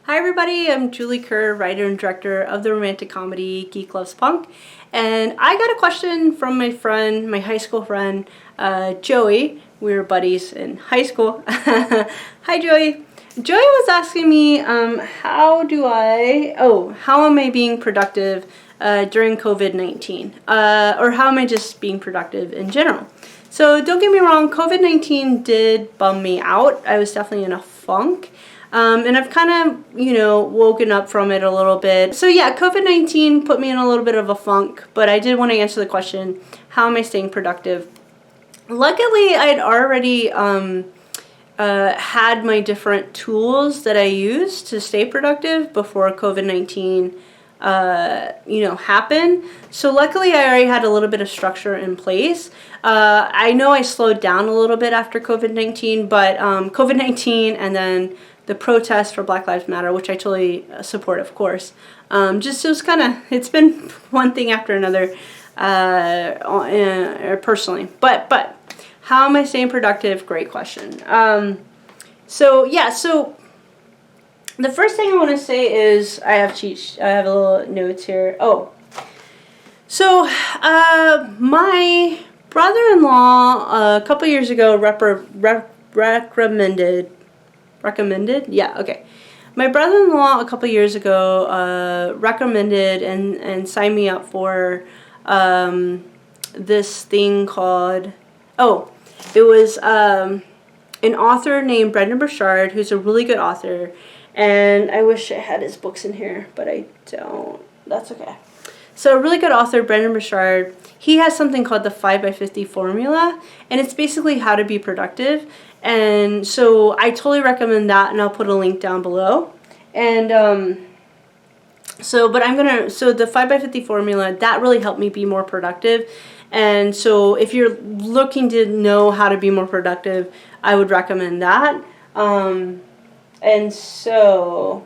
Hi everybody, I'm Julie Kerr, writer and director of the romantic comedy Geek Loves Punk, and I got a question from my friend, my high school friend, Joey. We were buddies in high school. Hi Joey. Joey was asking me, how am I being productive during COVID-19? Or how am I just being productive in general? So don't get me wrong, COVID-19 did bum me out. I was definitely in a funk. And I've kind of, woken up from it a little bit. So yeah, COVID-19 put me in a little bit of a funk, but I did want to answer the question, how am I staying productive? Luckily, I'd already had my different tools that I use to stay productive before COVID-19 happen. So luckily I already had a little bit of structure in place. I know I slowed down a little bit after COVID-19, but COVID-19 and then the protest for Black Lives Matter, which I totally support, of course. It's been one thing after another personally. But how am I staying productive? Great question. So the first thing I want to say is I have little notes here. My brother-in-law a couple years ago recommended. Yeah, okay. My brother-in-law a couple years ago recommended and signed me up for this thing called. It was an author named Brendan Burchard, who's a really good author. And I wish I had his books in here, but I don't. That's okay. So a really good author, Brendan Burchard, he has something called the 5x50 formula, and it's basically how to be productive. And so I totally recommend that, and I'll put a link down below. And the 5x50 formula, that really helped me be more productive. And so if you're looking to know how to be more productive, I would recommend that. So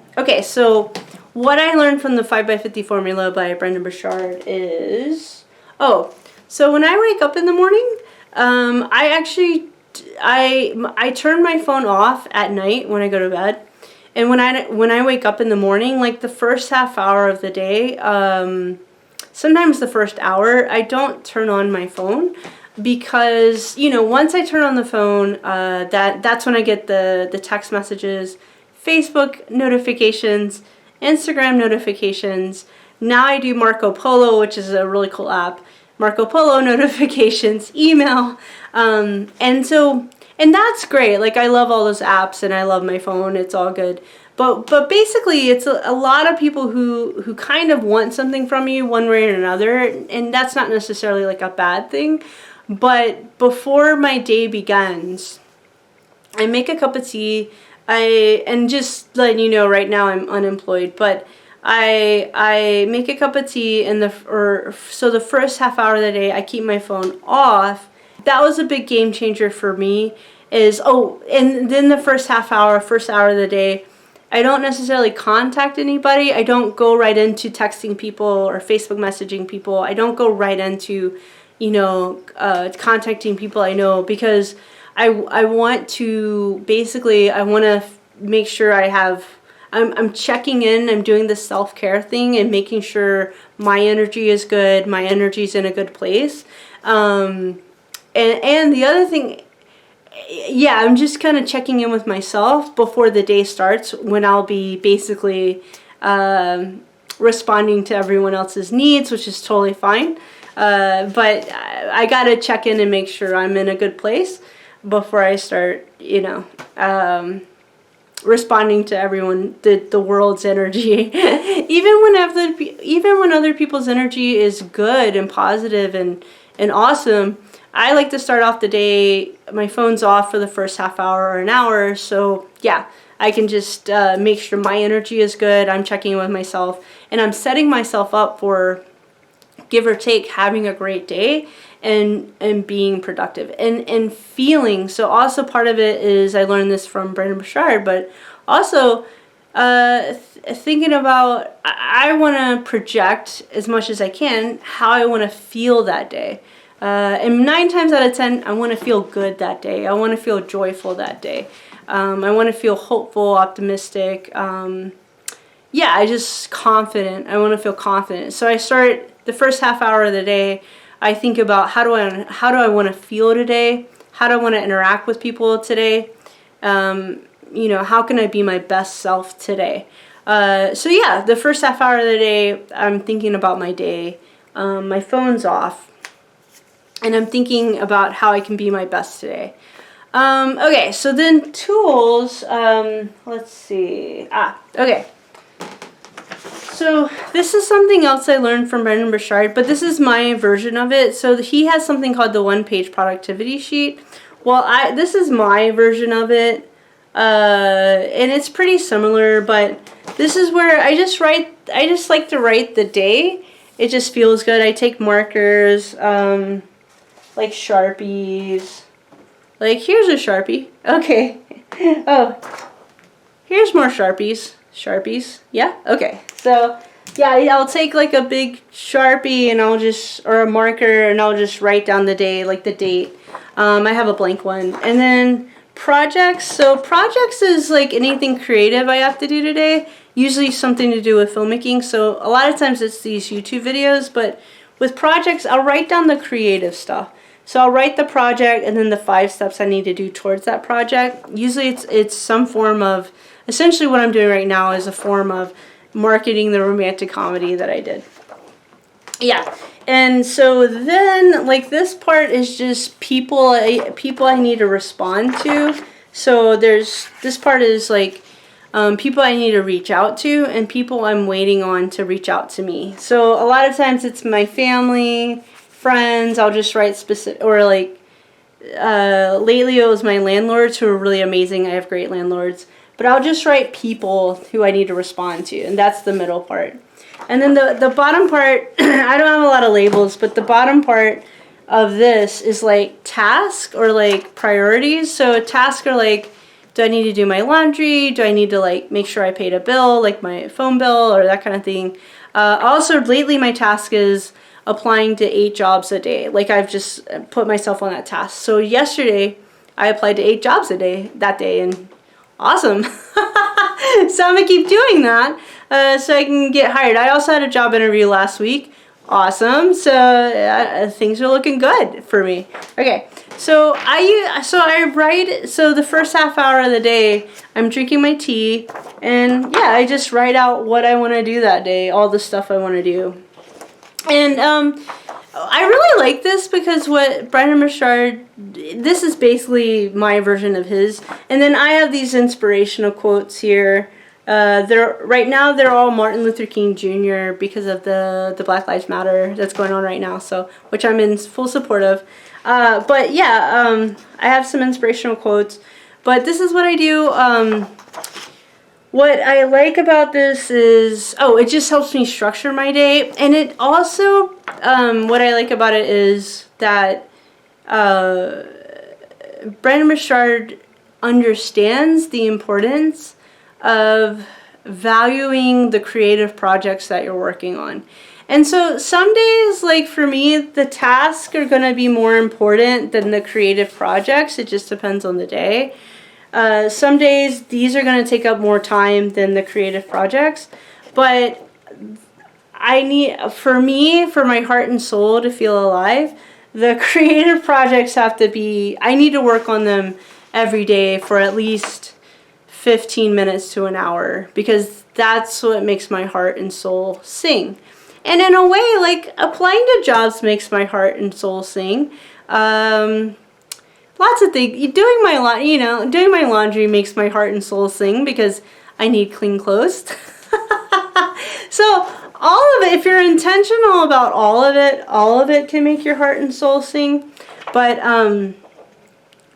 what I learned from the 5x50 formula by Brendan Burchard is, so when I wake up in the morning, I turn my phone off at night when I go to bed. And when I wake up in the morning, like the first half hour of the day, sometimes the first hour, I don't turn on my phone. Because, once I turn on the phone, that's when I get the text messages, Facebook notifications, Instagram notifications. Now I do Marco Polo, which is a really cool app. Marco Polo notifications, email. And that's great. Like, I love all those apps and I love my phone. It's all good. But basically, it's a lot of people who kind of want something from you one way or another. And that's not necessarily like a bad thing. But before my day begins, I make a cup of tea. And just letting you know, right now I'm unemployed, but I make a cup of tea so the first half hour of the day I keep my phone off. That was a big game changer for me. And then the first hour of the day, I don't necessarily contact anybody. I don't go right into texting people or Facebook messaging people. I don't go right into contacting people I know, because I want to make sure I'm checking in, I'm doing the self-care thing and making sure my energy is good, my energy's in a good place. And the other thing, I'm just kind of checking in with myself before the day starts, when I'll be basically responding to everyone else's needs, which is totally fine. But I gotta check in and make sure I'm in a good place before I start, responding to everyone, the world's energy. even when other people's energy is good and positive and awesome, I like to start off the day, my phone's off for the first half hour or an hour. So yeah, I can just make sure my energy is good. I'm checking in with myself and I'm setting myself up for, give or take, having a great day and being productive and feeling. So also part of it is, I learned this from Brendan Burchard, but also thinking about, I want to project as much as I can how I want to feel that day. And 9 times out of 10, I want to feel good that day. I want to feel joyful that day. I want to feel hopeful, optimistic, yeah, I just confident. I want to feel confident. So I start the first half hour of the day. I think about how do I want to feel today? How do I want to interact with people today? You know, how can I be my best self today? So yeah, the first half hour of the day, I'm thinking about my day. My phone's off, and I'm thinking about how I can be my best today. Okay, so then tools. Let's see. Okay. So this is something else I learned from Brendan Burchard, but this is my version of it. So he has something called the one-page productivity sheet. Well, this is my version of it, and it's pretty similar. But this is where I just like to write the day. It just feels good. I take markers, like Sharpies. Like, here's a Sharpie. Okay. Oh, here's more Sharpies. Sharpies. Yeah? Okay. So, yeah, I'll take like a big Sharpie and or a marker, and I'll just write down the day, like the date. I have a blank one. And then projects. So projects is like anything creative I have to do today. Usually something to do with filmmaking. So a lot of times it's these YouTube videos, but with projects, I'll write down the creative stuff. So I'll write the project and then the 5 steps I need to do towards that project. Usually it's some form of, essentially what I'm doing right now is a form of marketing the romantic comedy that I did. Yeah. And so then, like, this part is just people I need to respond to. So this part is like people I need to reach out to and people I'm waiting on to reach out to me. So a lot of times it's my family, friends. I'll just write specific, or like lately it was my landlords, who are really amazing. I have great landlords. But I'll just write people who I need to respond to, and that's the middle part. And then the bottom part, I don't have a lot of labels, but the bottom part of this is like task or like priorities. So tasks are like, do I need to do my laundry? Do I need to like make sure I paid a bill, like my phone bill or that kind of thing? Also, lately my task is applying to 8 jobs a day. Like, I've just put myself on that task. So yesterday I applied to 8 jobs that day, and awesome. So I'm gonna keep doing that so I can get hired. I also had a job interview last week. Awesome. So things are looking good for me. Okay. So I write. So the first half hour of the day, I'm drinking my tea, and yeah, I just write out what I want to do that day, all the stuff I want to do. And I really like this because what Brendan Burchard, this is basically my version of his. And then I have these inspirational quotes here. Right now they're all Martin Luther King Jr. because of the Black Lives Matter that's going on right now. So, which I'm in full support of. But yeah, I have some inspirational quotes. But this is what I do. What I like about this is, it just helps me structure my day. And it also, what I like about it is that Brendan Burchard understands the importance of valuing the creative projects that you're working on. And so some days, like for me, the tasks are going to be more important than the creative projects. It just depends on the day. Some days these are going to take up more time than the creative projects, but for my heart and soul to feel alive, the creative projects I need to work on them every day for at least 15 minutes to an hour, because that's what makes my heart and soul sing. And in a way, like, applying to jobs makes my heart and soul sing. Lots of things. Doing my laundry makes my heart and soul sing because I need clean clothes. So all of it, if you're intentional about all of it can make your heart and soul sing. But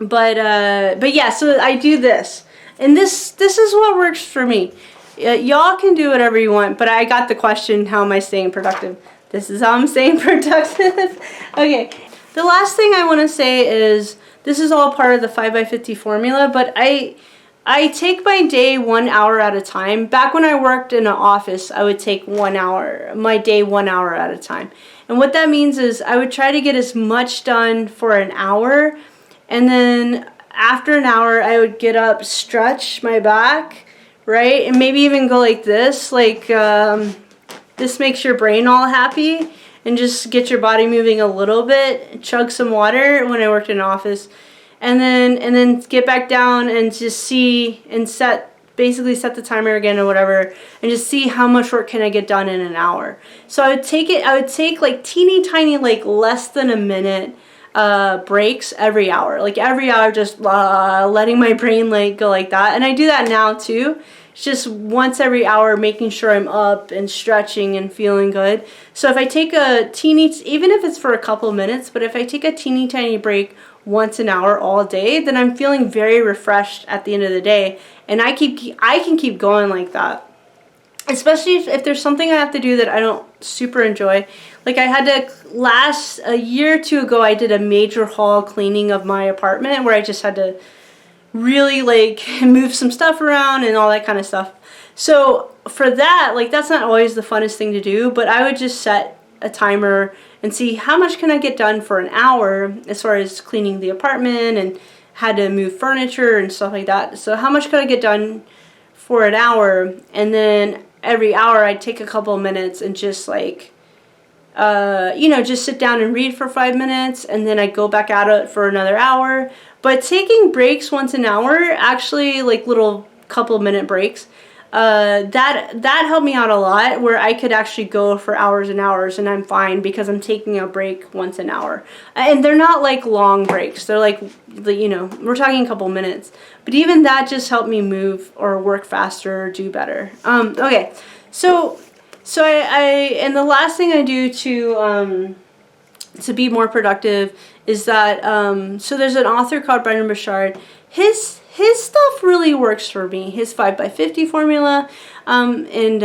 yeah. So I do this, and this is what works for me. Y'all can do whatever you want, but I got the question, how am I staying productive? This is how I'm staying productive. Okay. The last thing I want to say is, this is all part of the 5x50 formula, but I take my day 1 hour at a time. Back when I worked in an office, I would take my day 1 hour at a time. And what that means is I would try to get as much done for an hour, and then after an hour, I would get up, stretch my back, right? And maybe even go like this, like this makes your brain all happy, and just get your body moving a little bit. Chug some water when I worked in an office, and then get back down and just see and basically set the timer again or whatever, and just see how much work can I get done in an hour. So I would take like teeny tiny, like less than a minute breaks every hour. Like every hour, just letting my brain like go like that. And I do that now too. It's just once every hour, making sure I'm up and stretching and feeling good. So if I take a even if it's for a couple of minutes, but if I take a teeny tiny break once an hour all day, then I'm feeling very refreshed at the end of the day, and I can keep going like that. Especially if there's something I have to do that I don't super enjoy. Like I had to, a year or two ago, I did a major haul cleaning of my apartment where I just had to really like move some stuff around and all that kind of stuff. So for that, like that's not always the funnest thing to do, but I would just set a timer and see how much can I get done for an hour as far as cleaning the apartment, and had to move furniture and stuff like that. So how much could I get done for an hour? And then every hour I'd take a couple of minutes and just like just sit down and read for 5 minutes, and then I'd go back at it for another hour. But taking breaks once an hour, actually like little couple minute breaks, that helped me out a lot, where I could actually go for hours and hours and I'm fine because I'm taking a break once an hour. And they're not like long breaks. They're like, we're talking a couple minutes. But even that just helped me move or work faster or do better. Okay, so I and the last thing I do to be more productive is that, so there's an author called Brendan Burchard. His stuff really works for me. His 5x50 formula, and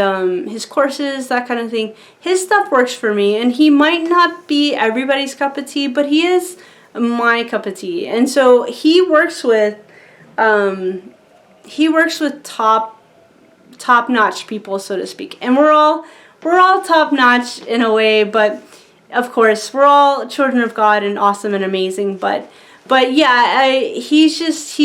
his courses, that kind of thing. His stuff works for me, and he might not be everybody's cup of tea, but he is my cup of tea. And so he works with top-notch people, so to speak. And we're all top-notch in a way, but of course, we're all children of God and awesome and amazing, but yeah, he uses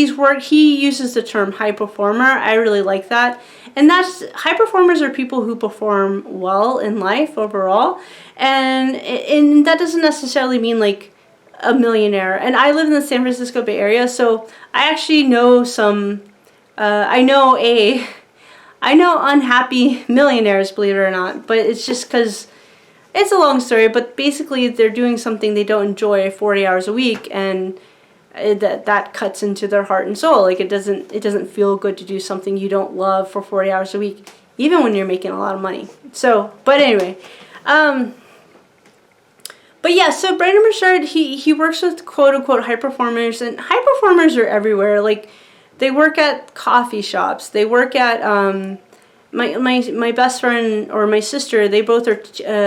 the term high performer. I really like that. And high performers are people who perform well in life overall. And that doesn't necessarily mean like a millionaire. And I live in the San Francisco Bay Area, so I actually know I know unhappy millionaires, believe it or not, but it's just because it's a long story, but basically they're doing something they don't enjoy 40 hours a week, and that cuts into their heart and soul. Like it doesn't feel good to do something you don't love for 40 hours a week, even when you're making a lot of money. So, but anyway, but yeah, so Brandon Burchard, he works with quote unquote high performers, and high performers are everywhere. Like they work at coffee shops, they work at my best friend or my sister, they both are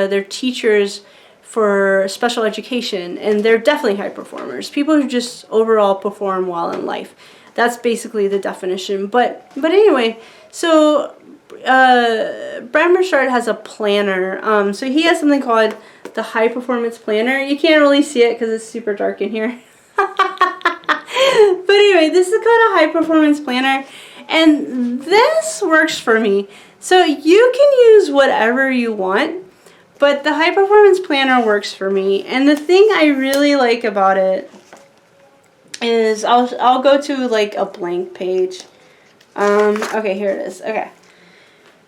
they're teachers for special education, and they're definitely high performers. People who just overall perform well in life. That's basically the definition. But anyway, so Brad Burchard has a planner. So he has something called the High Performance Planner. You can't really see it because it's super dark in here. But anyway, this is called a High Performance Planner, and this works for me. So you can use whatever you want, but the High Performance Planner works for me. And the thing I really like about it is I'll go to like a blank page. Okay, here it is. Okay.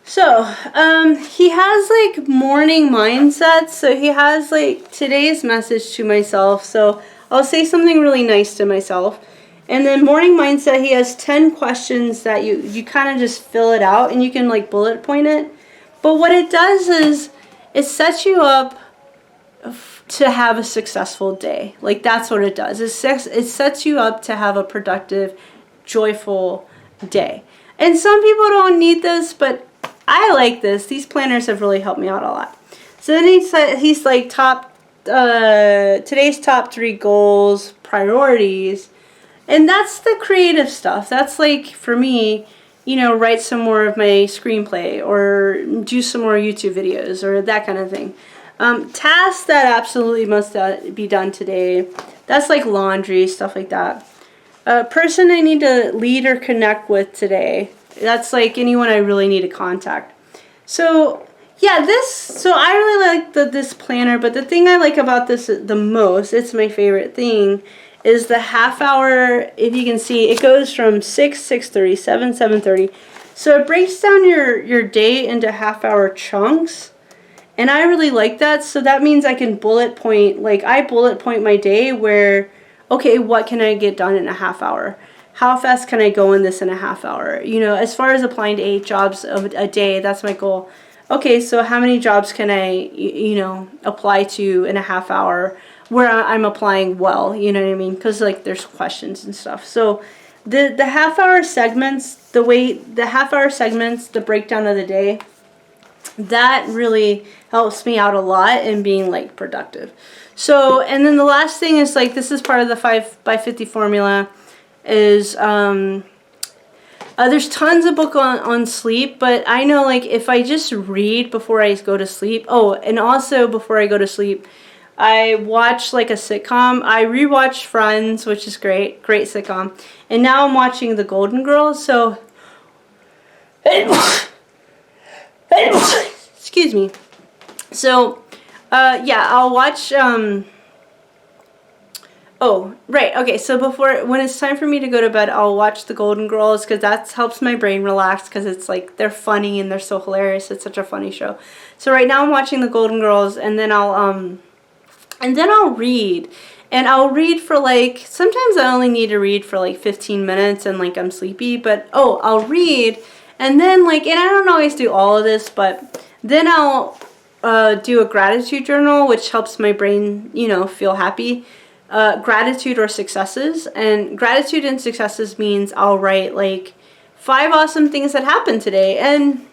So, he has like morning mindsets. So he has like today's message to myself. So I'll say something really nice to myself. And then morning mindset, he has 10 questions that you kind of just fill it out, and you can like bullet point it. But what it does is it sets you up to have a successful day. Like that's what it does. It sets you up to have a productive, joyful day. And some people don't need this, but I like this. These planners have really helped me out a lot. So then he's like today's top 3 goals, priorities. And that's the creative stuff. That's like, for me, write some more of my screenplay or do some more YouTube videos or that kind of thing. Tasks that absolutely must be done today. That's like laundry, stuff like that. Person I need to lead or connect with today. That's like anyone I really need to contact. So yeah, so I really like this planner, but the thing I like about this the most, it's my favorite thing, is the half hour. If you can see, it goes from 6, 6:30, 7, 7:30. So it breaks down your day into half hour chunks. And I really like that. So that means I can bullet point, like I bullet point my day where, okay, what can I get done in a half hour? How fast can I go in this in a half hour? You know, as far as applying to 8 jobs a day, that's my goal. Okay, so how many jobs can I, you know, apply to in a half hour where I'm applying well, you know what I mean? Because like there's questions and stuff. So the half hour segments, the breakdown of the day, that really helps me out a lot in being like productive. So, and then the last thing is like, this is part of the 5x50 formula, is there's tons of book on sleep, but I know like if I just read before I go to sleep, oh, and also before I go to sleep, I watch like a sitcom. I rewatched Friends, which is great sitcom, and now I'm watching The Golden Girls. So excuse me. So yeah, I'll watch oh, right. Okay, so when it's time for me to go to bed, I'll watch The Golden Girls, because that helps my brain relax, because it's like they're funny and they're so hilarious. It's such a funny show. So right now I'm watching The Golden Girls, and then I'll read. And I'll read for like, sometimes I only need to read for like 15 minutes and like I'm sleepy, but I'll read, and then like, and I don't always do all of this, but then I'll do a gratitude journal, which helps my brain, you know, feel happy. Gratitude or successes. And gratitude and successes means I'll write like 5 awesome things that happened today. And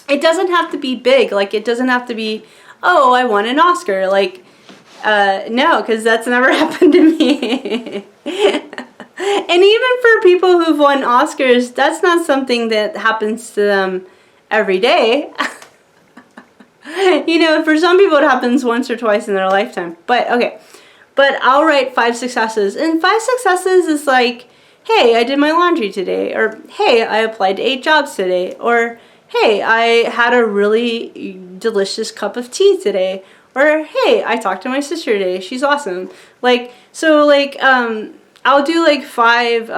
it doesn't have to be big. Like, it doesn't have to be, oh, I won an Oscar. Like, no, because that's never happened to me. And even for people who've won Oscars, that's not something that happens to them every day. You know, for some people it happens once or twice in their lifetime. But okay. But I'll write 5 successes. And 5 successes is like, hey, I did my laundry today. Or, hey, I applied to 8 jobs today. Or, hey, I had a really delicious cup of tea today. Or, hey, I talked to my sister today. She's awesome. Like, so like, I'll do like 5,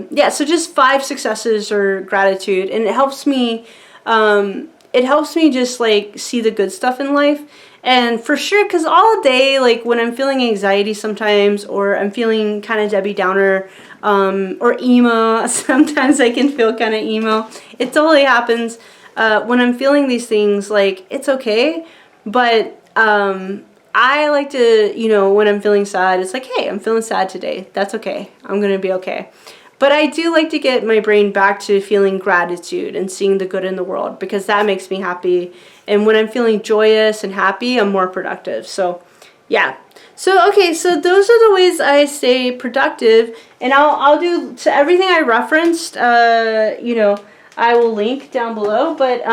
yeah, so just 5 successes or gratitude. And it helps me just like see the good stuff in life. And for sure, because all day, like when I'm feeling anxiety sometimes, or I'm feeling kind of Debbie Downer, or emo, sometimes I can feel kind of emo. It totally happens. When I'm feeling these things, like, it's okay. But I like to, you know, when I'm feeling sad, it's like, hey, I'm feeling sad today. That's okay. I'm going to be okay. But I do like to get my brain back to feeling gratitude and seeing the good in the world, because that makes me happy. And when I'm feeling joyous and happy, I'm more productive. So, yeah. So, okay, so those are the ways I stay productive. And I'll do, to everything I referenced, you know, I will link down below. But,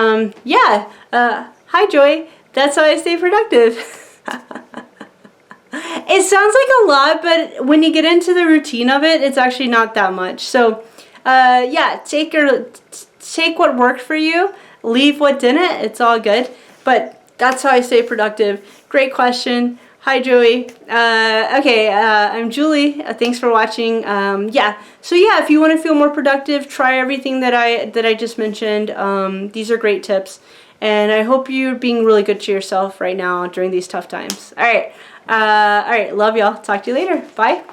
yeah, hi, Joy. That's how I stay productive. It sounds like a lot, but when you get into the routine of it, it's actually not that much. So, yeah, take what worked for you, leave what didn't. It's all good. But that's how I stay productive. Great question. Hi, Joey. Okay, I'm Julie. Thanks for watching. Yeah. So yeah, if you want to feel more productive, try everything that I just mentioned. These are great tips, and I hope you're being really good to yourself right now during these tough times. All right. All right. Love y'all. Talk to you later. Bye.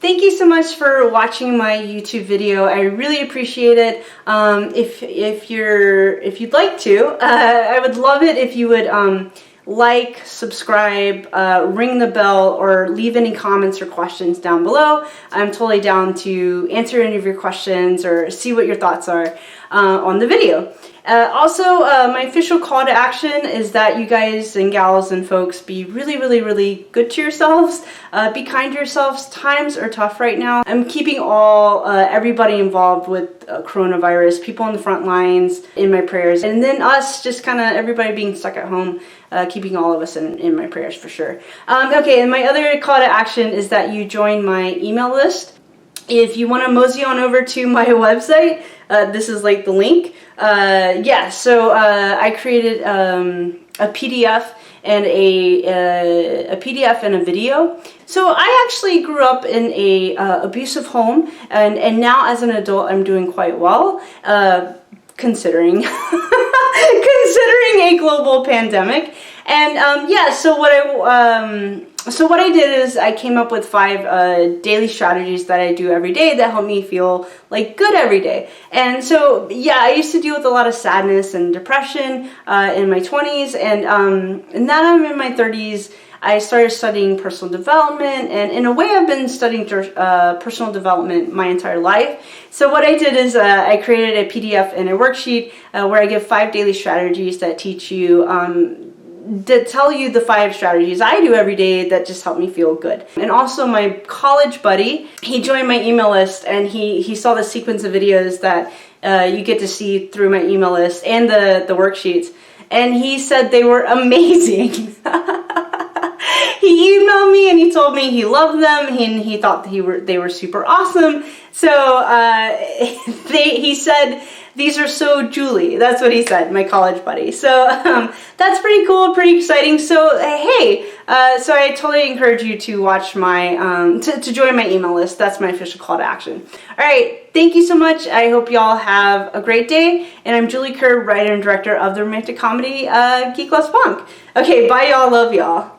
Thank you so much for watching my YouTube video. I really appreciate it. If you'd like to, I would love it if you would like, subscribe, ring the bell, or leave any comments or questions down below. I'm totally down to answer any of your questions or see what your thoughts are on the video. Also, my official call to action is that you guys and gals and folks be really, really, really good to yourselves. Be kind to yourselves. Times are tough right now. I'm keeping everybody involved with coronavirus, people on the front lines, in my prayers. And then us, just kind of everybody being stuck at home, keeping all of us in my prayers for sure. Okay, and my other call to action is that you join my email list. if you want to mosey on over to my website, this is like the link. Yeah, so I created a PDF and a PDF and a video. So I actually grew up in a abusive home, and now as an adult I'm doing quite well, considering considering a global pandemic. And yeah, so what I did is I came up with 5 daily strategies that I do every day that help me feel like good every day. And so yeah, I used to deal with a lot of sadness and depression in my 20s, and now I'm in my 30s. I started studying personal development, and in a way I've been studying personal development my entire life. So what I did is I created a PDF and a worksheet where I give 5 daily strategies that teach you that tell you the 5 strategies I do every day that just help me feel good. And also my college buddy, he joined my email list, and he saw the sequence of videos that you get to see through my email list and the worksheets, and he said they were amazing. He emailed me and he told me he loved them, and he thought they were super awesome. So he said, "These are so Julie." That's what he said, my college buddy. So that's pretty cool, pretty exciting. So hey, so I totally encourage you to watch my to join my email list. That's my official call to action. All right, thank you so much. I hope y'all have a great day. And I'm Julie Kerr, writer and director of the romantic comedy Geek Loves Punk. Okay, bye y'all. Love y'all.